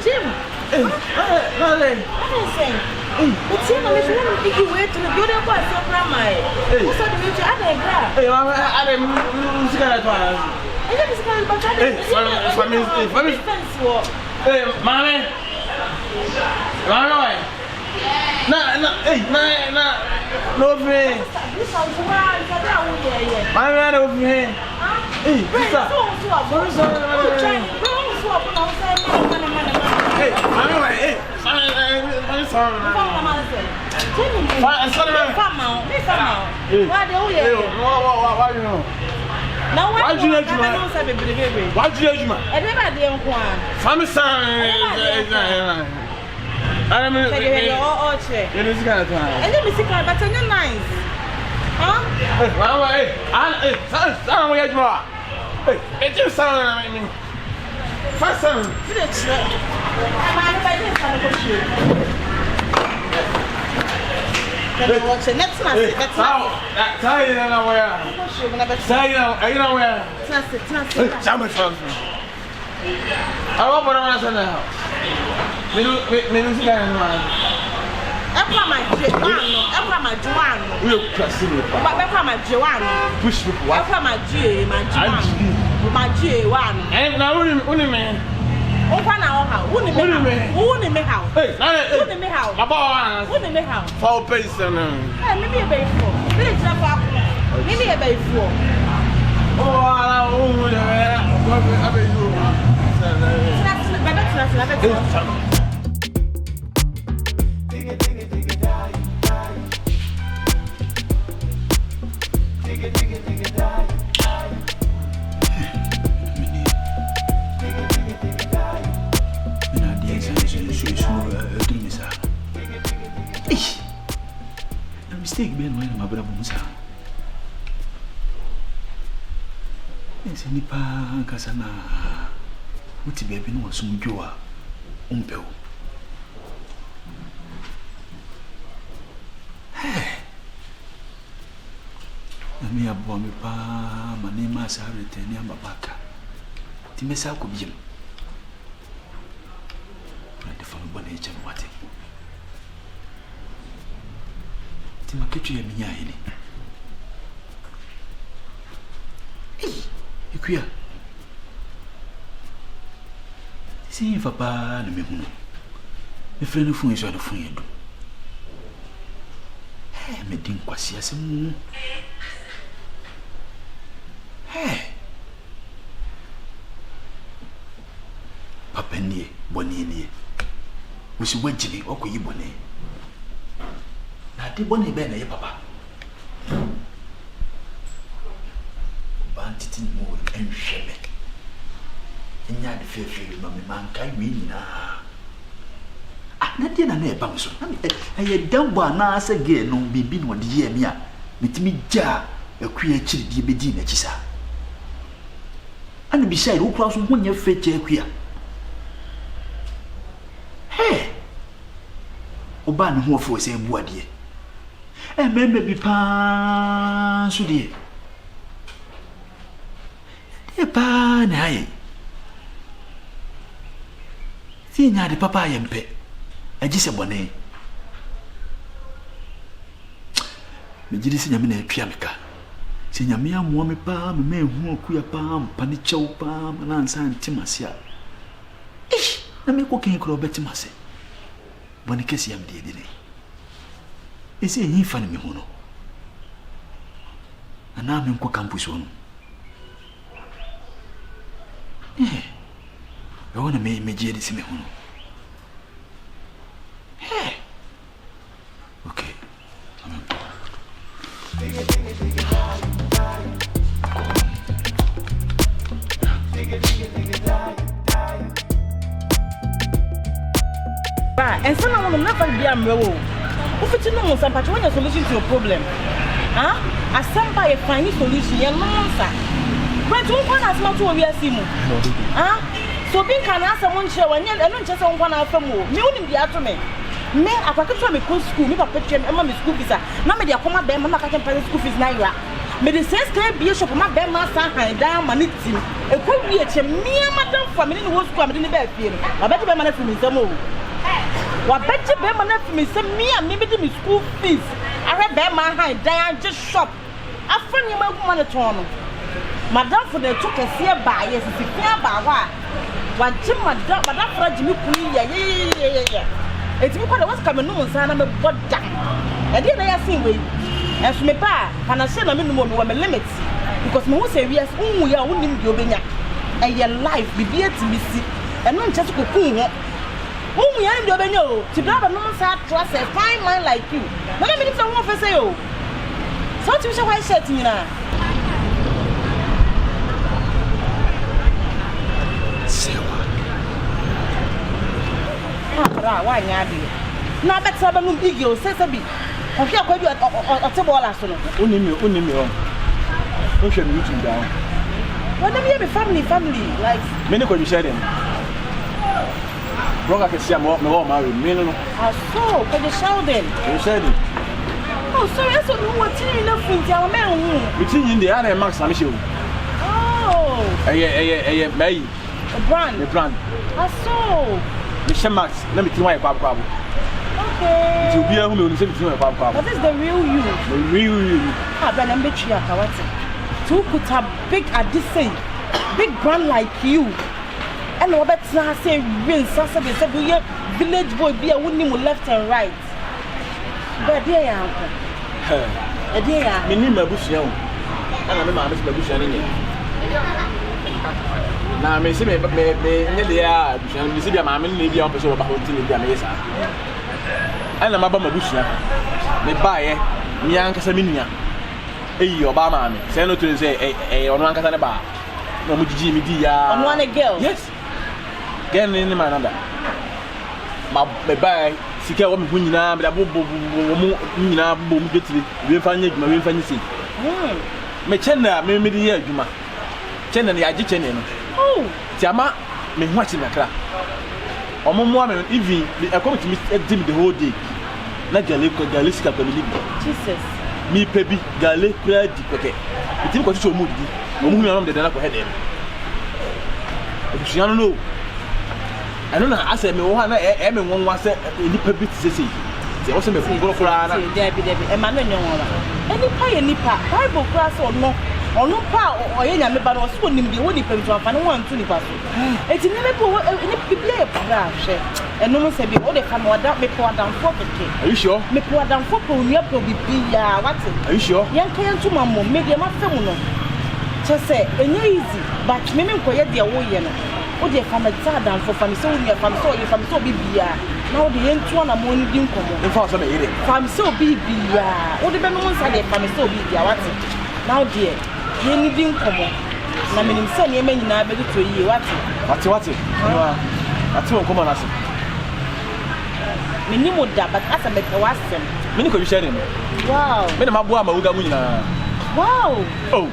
Jim. Hey, but see, I'm if you wait to the good boy, so grandma. What's the future? I didn't mistake ben when my brother Musa. Yes, nipa kasana. Uti baby no sumjua umpeo. Nami abo me pa manema sare teni ambabaka. Timesa ko bijim. Na fam bone eche mwate. Timaketu ya minya hili. Ikuya. Si fa pa na me hunu. Me frene fun eso na fun yedu. Me din kwasi asem. Papa nie boni nie. Musi wajini okoyi boni. Na de boni be na ye papa. Ba titi mo enhweme. Enya de fefe ma me mankai wi nyina. Na de na na e bam so. Aye dambo na asa ge no bibi no de ye mi a. Metimi ja akuya chiri de bedi na chisa. Ana bi sai wo kura so ho nya feche akuya. Oba ne ho ofo se ebu ade meme bi pa so de pa na aye ti nya de papa ye mpe agi se bone me gidi se nya me na atwa meka se nya me amoa me pa me hu akuya pa mpa ne chew pa na ansa ntimase a na me ko ken kro betimase boni kesi am de dire ese yin fa me hono ana me nko campus wono e wona me je de se me hono okay and some of them never be amro. If you know some patch when your solution to your problem, as somebody find a solution, you're not answer. But one has not to be a simu. So being can ask someone show and not just on one after more. Me wouldn't be out to me. Me, I could try me school, me papa and my school visa. Now me, I come up there, Mamma can pay school fees naira. me the sense can be a shop my bed master and down manity. A could be a mere madam for me in the worst coming in the bed. I bet you be my from some more. What bet you be my from me some me and maybe the school fees. I read bear my high down just shop. I find you my woman at home. Madam for the took a sear by yes, if you can't buy what Jim Madam for Jimmy Queen, yeah. It's because I was coming on, son, I'm a god damn. I didn't I see way. As me pa, and I said I'm in one limits. Because most areas, we are winning your benya. And your life be beer to be sick. And not just go cool. Whom we are in your benyo, to grab a non sad trust a fine man like you. But I mean, if I want to say, oh, so to show I said to you now. Serwaa. Why, Yadi? Now that's a balloon big, you say, Sabi. I feel quite a table last one. Only me. Don't shut me down. What do you have a family? Like, Many could be shedding. Broke I can see more married. Many. I saw, can you shout them? You said it. Oh, sorry, I saw you were telling nothing to our man. Between in the other Max and Michelle. Oh, May. a brand. The brand. I saw. Michelle Max, let me tell my papa. Okay. To be a woman who said to my papa. What is the real you? The real you. Ah, but I'm betting to put a big at this say, big brand like you. And what better say, real Saturday, said, we village boy be a winning left and right. But dear uncle. A dear, Me name my bush young. And I'm a Miss Bush and now, I may say, but maybe I am see my mammy, maybe I'm so about hotel in the Amazon. And I'm about my bush now. They buy me, Uncle Saminia. Hey, Obama, Senator say, a on one Catanaba. No, Jimmy Dia. on one a girl. Yes. Get in my number. My buy, Sika woman, Punina, but I will boom, get to the Fanny, my fancy. Mechena, maybe the year, Juma. Chen and the Ajichen. Oh, Tiama, me watching a crap. Or more, even I come to meet him the whole day. Not Gallica family. Jesus. Me, Peppy, Gale, Craig, okay. You think what you mood? No, the Danaco head. If you don't know, I don't know. I said, me one, one was in the Peppy to say. There was a go for Debbie, and my any pie, any part, Bible class or no. Or no power or any other, but was wouldn't be only paid to have one to the pass. It's never play a crash. And no one said, all the family without me pour down for the cake. Are you sure? Me pour down for your probably be what's it? Are you sure? Young can to mamma, maybe my family. Just say, and easy, but maybe quiet the away. Oh, dear, from a down for family, so you're from so be now the end one among you come in for some idiot. From so be all the Benons are there from so be what's it? Now, dear. You need come on. I mean, send your men in our baby to you. What's it? That's all come on. Minimum that, but as a better was them. Many could be sharing. Wow. Wow. Oh.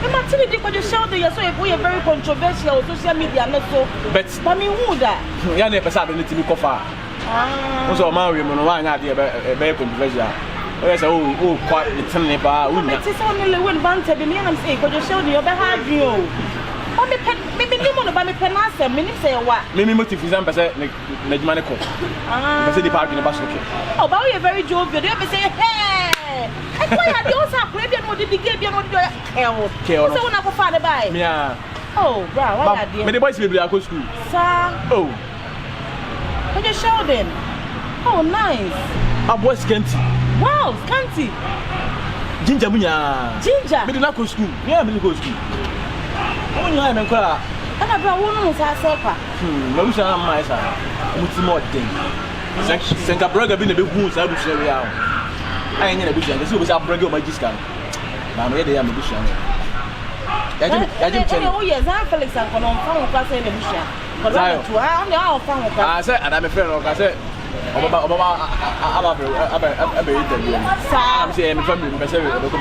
The Matilda for the shoulder, you're so a very controversial social media, not so. But I mean, who that? You never said anything to cover. Also, Mario, one idea a very controversial. Oh, quite the tenny bar. It's only when Banter be me and say, could you show you behind you? Oh, maybe you want to buy me penasa, minutes say what? Maybe motive is Nejmanico. I said the park in the basket. Oh, but you're very jovial. You ever say, hey, I quite the Osaa, maybe I'm going to give you what you're so when I find a buy. Yeah. Oh, bro, what are you? Many boys will be at school. Sir. Oh. Could you show them? Oh, nice. A boy scanty. Wow, scanty. Ginger, Ginger. But not go school. Yeah, we go school. Oh, you have a car. And I brought one of our supper. No, we shall my son. What's more thing? Send a brother been a big wound. I will show you out. I ain't in a bush. This was our brother, my discount. I'm ready. I'm a bush. I didn't tell you. Oh, yes, I'm Felix. I'm going to class in the bush. But I'm now found. I said, and I'm a friend of I said. I'm saying, I'm family.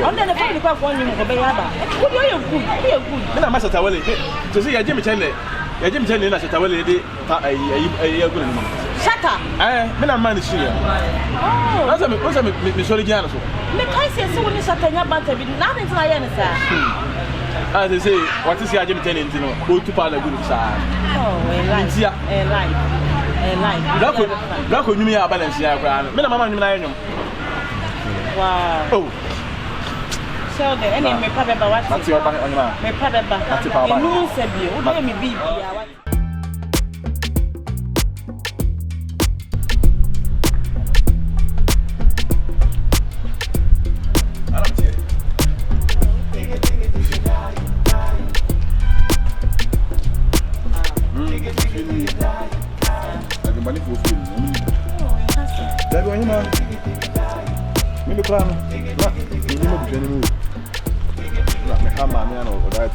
I'm then a family for 1 year. What are you good? Then I must tell you to see a Jimmy Chandler. A Jim Chandler, I should tell you a year good. Shut up. Me na man is here. Oh. What's me sorry Giano so. Me kai say when you shut your banter be nothing to yen sir. As they say, what is your Jimmy tenant, go to Pala good sir. Oh, a life. Black you me a balance here, me na mama you na wow. Oh. So the any me pa beba what? That's your back on ma. Me pa beba. That's your baba. You say bi, o dey me bi what?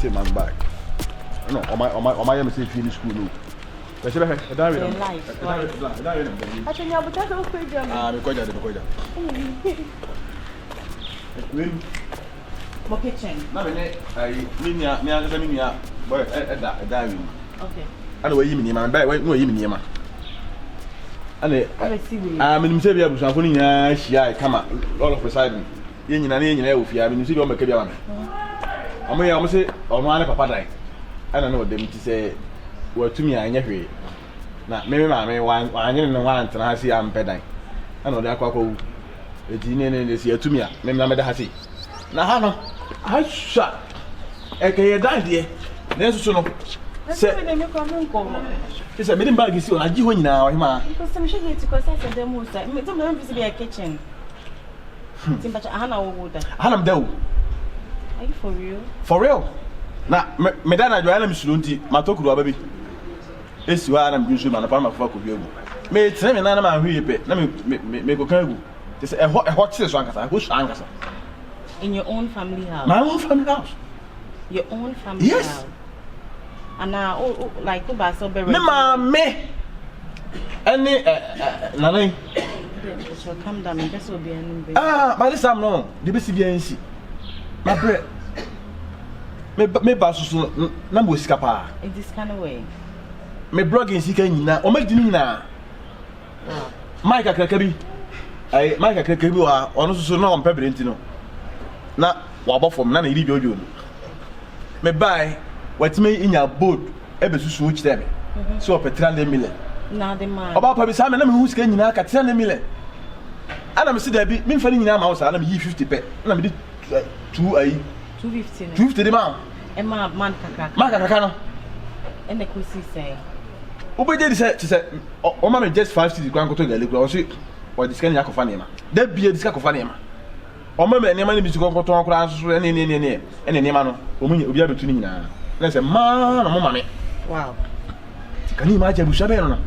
Man back. No, on my MC finish school. I should have done it. Actually, I would tell you to go. Ah, me koja. Mo kitchen. Na me minia boy diary. Okay. Ana we yimi niam, na we yimi niam. Ana me nimse bia busanfo ni nya hia kama all of a sudden. Ye nyina e ofia me nimse bia o meka bia ma me. Omo say omo ane papa dai. Ana no dem ti say watumi anya hwe. Na me wan anye no wan tena hasi am pedan. Ana ode akwa wu. Eti ne si atumi a me na me da hasi. Na ha no. Ha sha. Ye dan de. Na so no. Se me ko Menko. Isa me dem bag si o agi ho nyina o hima. Because some shege ti ko say dem mo say. Me dem be be kitchen. Timbacha ahana wo da. Ahana mdawo. Are you for real? For real? Na me dana jo ana misuro nti matokuru ababi. Esi wa ana mbiso ma na pa ma fa ko biegu. Me tene me na ma hwie pe na me ko kan egu. Te say e hot so ankasa, go so ankasa. In your own family house. My own family house. Your own family house. And now like go ba so be me ma me. Any nana. So calm down, just will be an by this time no, the best BNC. My bread. Me basu na mo sika pa. In this kind of way. Me blogging sika nyina, o me di nyina. Mike akakabi. Mike akakabi wa ono so na on pebere ntino. Na wa bo form na iri bi ojo. Me buy watime inya board e be susu uchi dem. So o petra na mile. Na the man. Oba pa bi sa me na me hu sika nyina ka tra na mile. Ana me se da bi me mfa ni nyina ma wo sa na me yi 50 pe. Na me di 250 de ma. E ma man kaka. Ma kaka no. E na ko si say. Obeje di say o ma me just 5 cities kwan ko to gale kura o si o diska ni akofa ne ma. Da bia diska akofa ne ma. O ma me ne ma ni bi ko to kura anso ne ma no. O mu obi abetu ni nyina. Na say ma na mo ma me. Wow. Can you imagine busha be no na?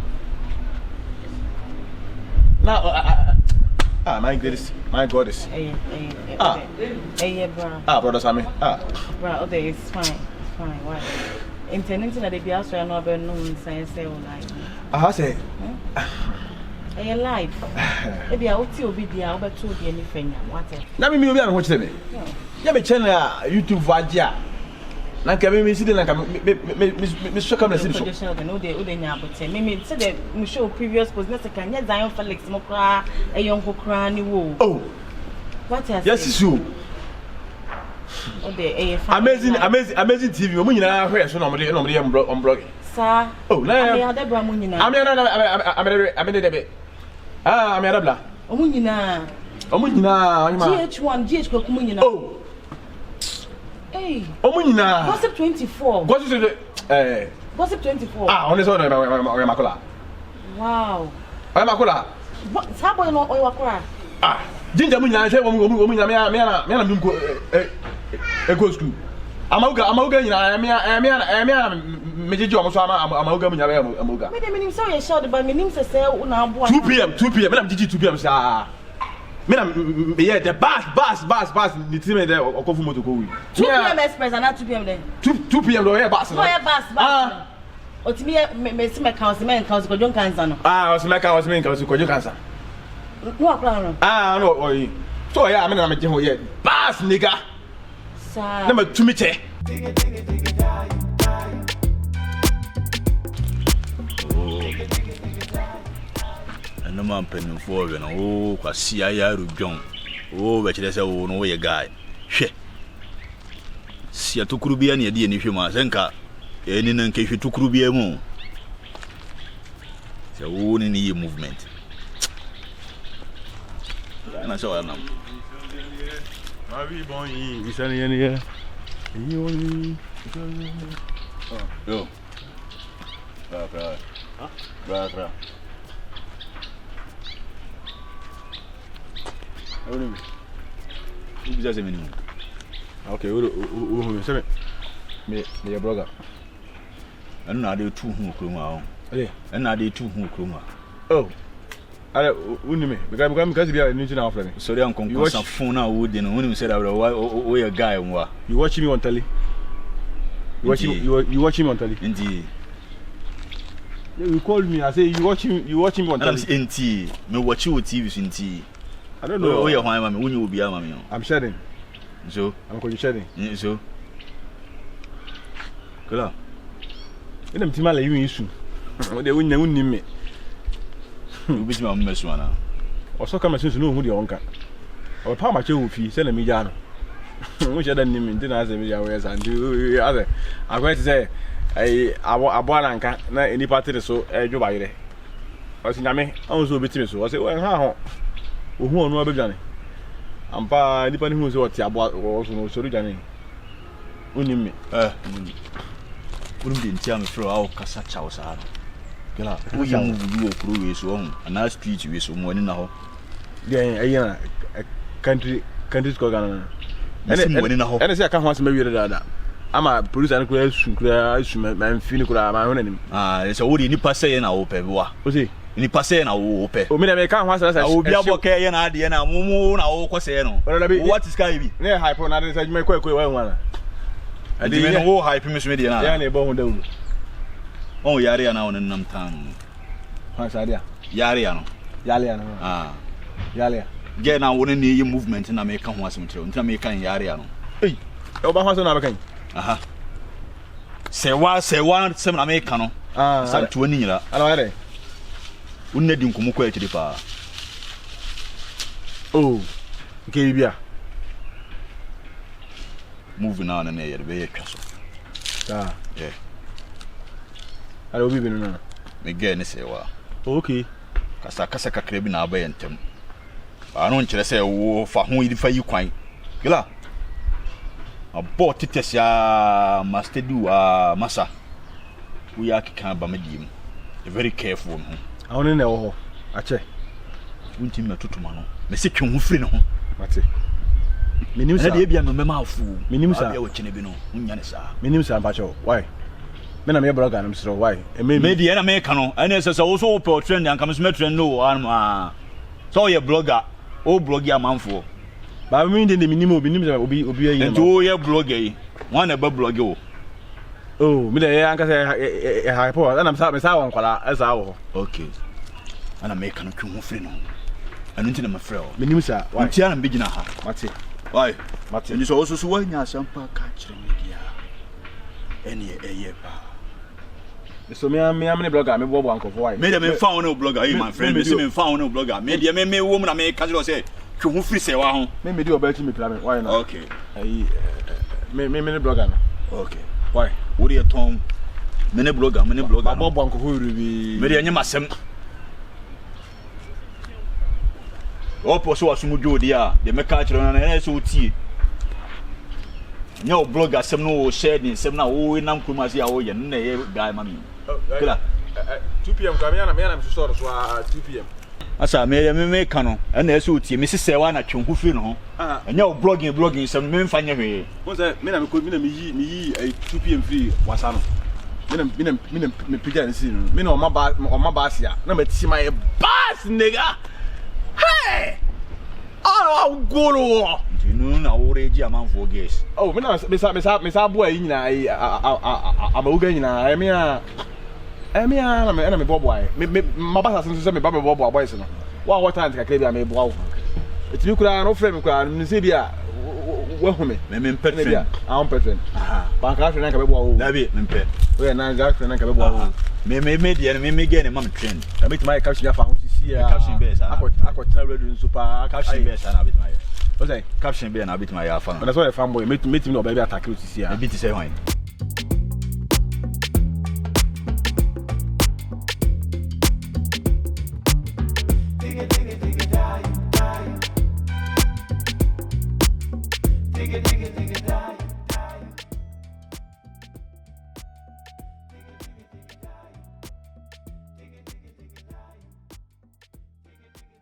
My goodness, my goddess. Bro. Brother Sammy. Bro, okay, it's fine. Why? Intending that they be outside no be no say like. I say. Hey, life. Maybe I ought to be there, but to be anything. What? Na me obi an watch them. Ya me channel YouTube vadia. Na ka me see na ka me show come na see so. No dey nya but me say the me show previous post na say kan ya Zion Felix mo kra e yonko kra ni wo. Oh. What has? Yes is you. Oh dey amazing TV mo nyina hwe so na mo dey on blog. Sir. Oh, na ya da bra mo nyina. I'm dey be. I'm ya da bla. O mo nyina. GH1 GH ko mo nyina. Oh. Hey. Omunina. Gossip 24. Gossip 24. Only so na makola. Wow. Makola. What? Sabo no oyakura. Jinja munyina say omunyina me na mko go school. Amauga nyina me jeje omo so amauga munyina be amauga. Me dem nim say you shout but me nim say una abo. 2 p.m. Me na jeje 2 p.m. sa. Me na the bus ni team there okofu moto ko wi 2 p.m. express and 2 p.m. then 2 p.m. do bus no bus otimi me see me council ko jon cancer no o see me council ko jon cancer no akra no no oyi so yeah me na me je ho ye bus nigga sir na me tumi che ɛno ma mpanimfoɔ hwɛ no o kwasi aya rudwon o bɛkyerɛ sɛ wo no wo yɛ guy hwɛ sia tokuru bia ne yɛde ani hwɛ ma sɛnka ɛni na nkehwɛ tokuru bia mu sɛ wo ne ne yɛ movement ana sɛ wa nam Mavi bon yi bisani yene ye. Yi oni. Yo. Bra. Oni. Wo bisa sɛ menimu. Okay, wo se me your brother. Ɛno na ade tu hu okrom a wo. Eh. Ɛno na ade tu hu okrom a. Oh. Ale uni me. Because be ni na afre me. Sorry an konkonsa phone na wo de no. Wonim sɛ da wo yɛ guy mo a. You watch me on telly. You watch him on telly. Indeed. You called me. I say you watch him on telly. Indeed. Me watch you on TV indeed. I don't know. Oh yeah, why mama? When you will be mama? I'm shedding. So? I'm going to shedding. So? Kala. Ina mtima la you issue. They wouldn't me. You be my mess one. Also come as no who the onka. Or how much you fee send me jano. Which other name in dinner as a media ways and do other. I'm going to say I bought anka na any party so you buy it. I was in Yame, also between so I say, well, how? Who on Robert Johnny? I'm pa depending who's what about also no sorry Johnny. Unim me. Wouldn't be tell me throw out Casa Chausa. Kela, who you move you through his own, and our street with some money now. Yeah, a country school. And I say I can't want to maybe that. I'm a producer and I'm feeling my own. Ah, it's already in the passe and I open. What was it? In the passe and I open. Oh, I can't want to say I will be able to carry an idea and I'm what is Skyby? Near hypo, I didn't say my quick one. I didn't know hype Miss Media. Oh, Yariana on a town. What's idea? Yariano. Ah, Yalia. Get now wouldn't need your movement and I make come once until make Yariano. Hey, Obama never aha. Serwaa some Americano. Ah, some 20 years. I know it. Wouldn't let him come to the power. Oh, okay, moving on and there, the very castle. Ah, yeah. I will be in Again, Serwaa. Okay. Casa crab in our bay and tem. I don't say, oh, for whom you quite. Gila. A bought it ya must do massa. We are can't be medium. Very careful. I only know. I check. Won't him to mano. Message you free no. What's it? Minimum, I be a mamma fool. Minimum, I will chinabino. Minimum, Pacho. Why? Men are my brother, I'm so why? Maybe an Americano, and it's also per trend and comes metro no. I'm so your blogger. Oh, blogger man for. But I mean, the minimum will be a 2 year blogger. One above blogger. Oh, me the uncle say a high power, and I'm sorry, as our. Okay. And I make an free no. And into my friend. Minimum, sir. Why? I'm beginner. What's it? Why? What's it? You also swing your sampa catching media. Any a year. So me blogger, me bobo uncle for why? Maybe me found no blogger, my friend. Me found no blogger. Maybe me woman I make casual say. You free say wa. Me do about me plan. Why not? Okay. Me blogger. Okay. Why? What you Tom? Me blogger. Bobo uncle who be. Me dey nyama Opo so asumujo dia. De me catch na na so tie. Nya blogger sem no share din sem na wo nam kuma se a wo ye na ye guy mami. 2 p.m. come here, I'm so 2 p.m. Asa me kano na eso tie me Serwaa na twon hufiri no ho. Anya blogging sem me mfa nya hwe. Won say me na me yi 2 p.m. free wasa no. Me pija nsi no. Me na oma bass ya. Na me ti my bass nigga. Hey! Oh, go no. You know na already a man for guess. Oh, me sa boy yi nyina amaruga nyina na me boy. Me mabasa sense me ba me boy boys no. What time ka kle me boy. Etimi kura no frame kura me se bia wa hu me. Me petren. I'm petren. Aha. Ba ka frame na ka be boy. Da bi me pe. We na ga frame na ka be boy. Me dia me get na ma me train. I bet my capture fa ho sisi. here. Caption base. I got radio super. Caption base na bit my. What's that? Caption base na bit my fan. But that's why a fanboy meet me no baby attack you this year. A bit say why.